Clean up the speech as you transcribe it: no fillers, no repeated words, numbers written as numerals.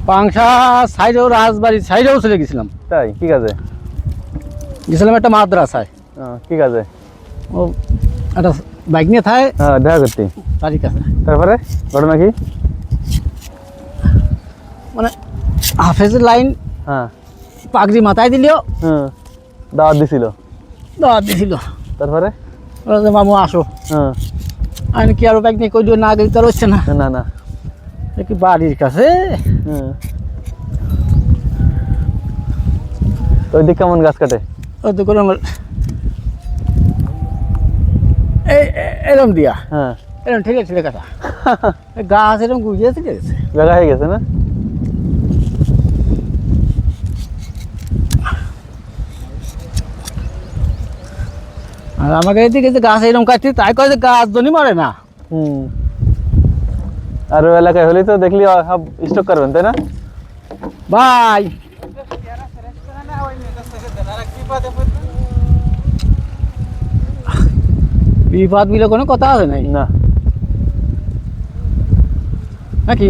পাংশা সাইডেও রাজবাড়ি সাইডেও চলে গেছিলাম। তাই কি কাজে? গেছিলাম একটা মাদ্রাসায়। কি কাজে? ও একটা বাইক নিয়ে থাকে দেখা করতে। বাড়ির কাছে। তারপরে ঘটনা কি? মানে হাফেজের লাইন হ্যাঁ পাগড়ি মাথায় দিলেও দাওয়াত দিছিল। দাওয়াত দিছিল। তারপরে বললো যে মামু আসো। আমি কি আরো বাইক নিয়ে কই না গেলে তো আর হচ্ছে না। না না কি বাড়ির কাছে ওই দিক কেমন গাছ কাটে? ওই তো করে আমার এরম দিয়া এরকম ঠেলে ঠেলে কাটা গাছ এরকম গুজিয়ে থেকে গেছে, জায়গা হয়ে গেছে না? আর আমাকে এদিকে যে গাছ এরকম কাটছে তাই কয় যে গাছ জনি মরে না। আর ওই এলাকায় হলেই তো দেখলি সব স্টক করবেন তাই না ভাই? বিপদ বিলে কোনো কথা আছে নাই না নাকি?